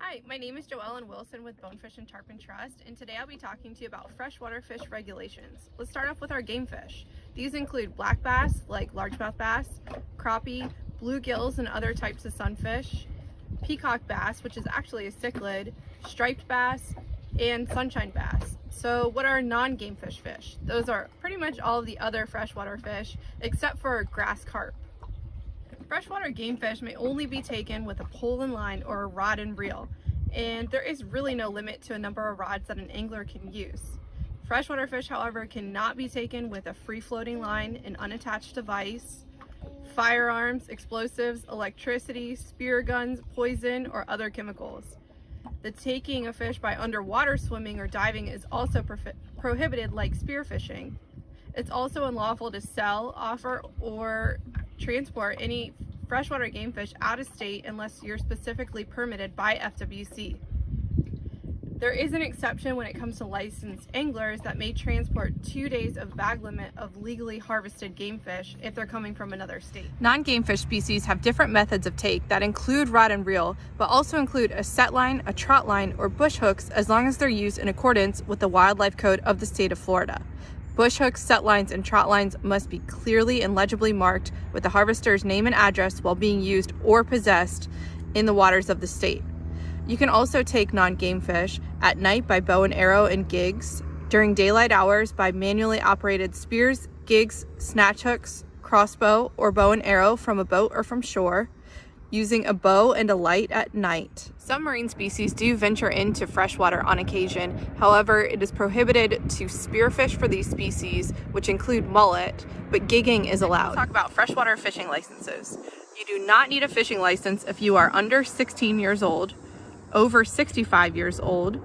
Hi, my name is Joellen Wilson with Bonefish and Tarpon Trust, and today I'll be talking to you about freshwater fish regulations. Let's start off with our game fish. These include black bass, like largemouth bass, crappie, bluegills and other types of sunfish, peacock bass, which is actually a cichlid, striped bass, and sunshine bass. So what are non-game fish? Those are pretty much all of the other freshwater fish, except for grass carp. Freshwater game fish may only be taken with a pole and line or a rod and reel, and there is really no limit to a number of rods that an angler can use. Freshwater fish, however, cannot be taken with a free-floating line, an unattached device, firearms, explosives, electricity, spear guns, poison, or other chemicals. The taking of fish by underwater swimming or diving is also prohibited, like spearfishing. It's also unlawful to sell, offer, or transport any freshwater game fish out of state unless you're specifically permitted by FWC. There is an exception when it comes to licensed anglers that may transport 2 days of bag limit of legally harvested game fish if they're coming from another state. Non-game fish species have different methods of take that include rod and reel, but also include a set line, a trot line, or bush hooks as long as they're used in accordance with the wildlife code of the state of Florida. Bush hooks, set lines, and trot lines must be clearly and legibly marked with the harvester's name and address while being used or possessed in the waters of the state. You can also take non-game fish at night by bow and arrow and gigs, during daylight hours by manually operated spears, gigs, snatch hooks, crossbow, or bow and arrow from a boat or from shore, using a bow and a light at night. Some marine species do venture into freshwater on occasion. However, it is prohibited to spearfish for these species, which include mullet, but gigging is allowed. Let's talk about freshwater fishing licenses. You do not need a fishing license if you are under 16 years old, over 65 years old,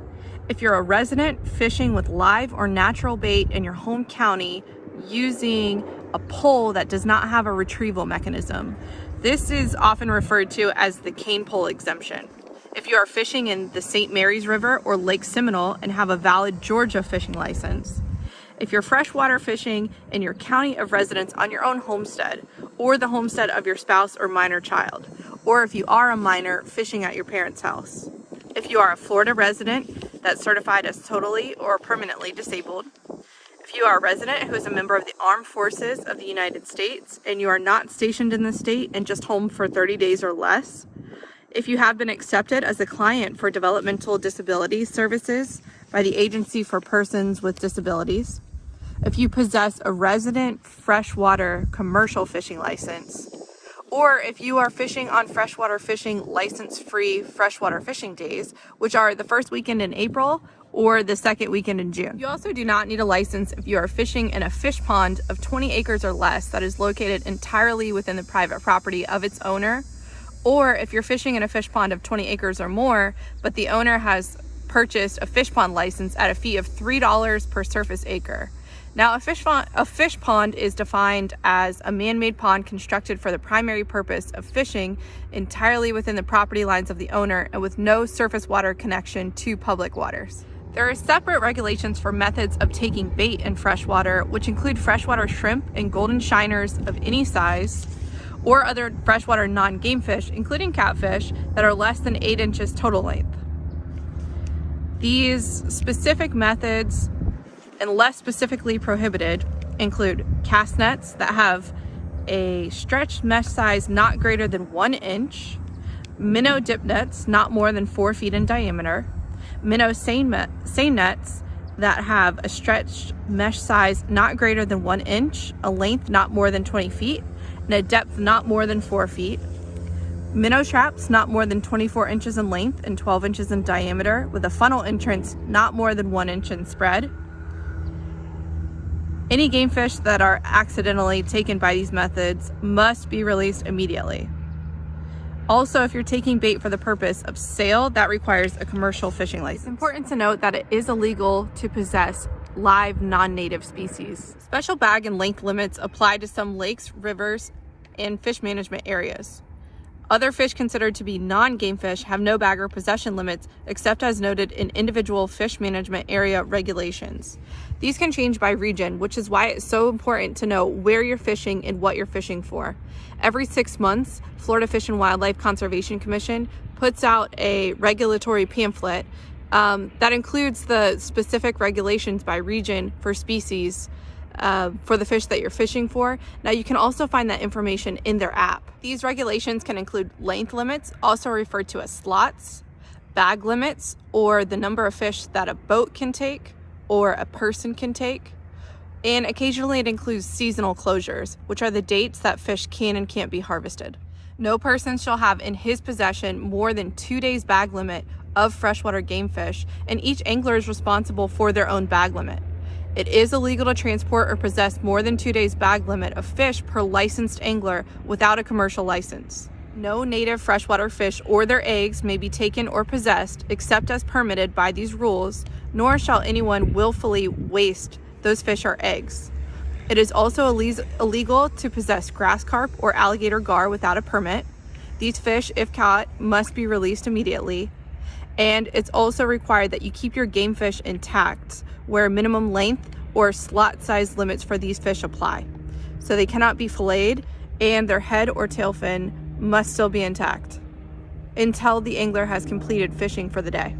if you're a resident fishing with live or natural bait in your home county using a pole that does not have a retrieval mechanism. This is often referred to as the cane pole exemption. If you are fishing in the St. Mary's River or Lake Seminole and have a valid Georgia fishing license. If you're freshwater fishing in your county of residence on your own homestead or the homestead of your spouse or minor child, or if you are a minor fishing at your parents' house. If you are a Florida resident that's certified as totally or permanently disabled. If you are a resident who is a member of the Armed Forces of the United States and you are not stationed in the state and just home for 30 days or less. If you have been accepted as a client for developmental disability services by the Agency for Persons with Disabilities. If you possess a resident freshwater commercial fishing license. Or if you are fishing on freshwater fishing license-free freshwater fishing days, which are the first weekend in April or the second weekend in June. You also do not need a license if you are fishing in a fish pond of 20 acres or less that is located entirely within the private property of its owner, or if you're fishing in a fish pond of 20 acres or more, but the owner has purchased a fish pond license at a fee of $3 per surface acre. Now, a fish pond is defined as a man-made pond constructed for the primary purpose of fishing entirely within the property lines of the owner and with no surface water connection to public waters. There are separate regulations for methods of taking bait in freshwater, which include freshwater shrimp and golden shiners of any size, or other freshwater non-game fish, including catfish, that are less than 8 inches total length. These specific methods and less specifically prohibited include cast nets that have a stretched mesh size not greater than 1 inch, minnow dip nets not more than 4 feet in diameter, minnow seine nets that have a stretched mesh size not greater than 1 inch, a length not more than 20 feet, and a depth not more than 4 feet, minnow traps not more than 24 inches in length and 12 inches in diameter with a funnel entrance not more than 1 inch in spread. Any game fish that are accidentally taken by these methods must be released immediately. Also, if you're taking bait for the purpose of sale, that requires a commercial fishing license. It's important to note that it is illegal to possess live non-native species. Special bag and length limits apply to some lakes, rivers, and fish management areas. Other fish considered to be non-game fish have no bag or possession limits except as noted in individual fish management area regulations. These can change by region, which is why it's so important to know where you're fishing and what you're fishing for. Every 6 months, Florida Fish and Wildlife Conservation Commission puts out a regulatory pamphlet that includes the specific regulations by region for species for the fish that you're fishing for. Now you can also find that information in their app. These regulations can include length limits, also referred to as slots, bag limits, or the number of fish that a boat can take or a person can take. And occasionally it includes seasonal closures, which are the dates that fish can and can't be harvested. No person shall have in his possession more than 2 days bag limit of freshwater game fish, and each angler is responsible for their own bag limit. It is illegal to transport or possess more than 2 days bag limit of fish per licensed angler without a commercial license. No native freshwater fish or their eggs may be taken or possessed except as permitted by these rules, nor shall anyone willfully waste those fish or eggs. It is also illegal to possess grass carp or alligator gar without a permit. These fish, if caught, must be released immediately. And it's also required that you keep your game fish intact, where minimum length or slot size limits for these fish apply. So they cannot be filleted, and their head or tail fin must still be intact until the angler has completed fishing for the day.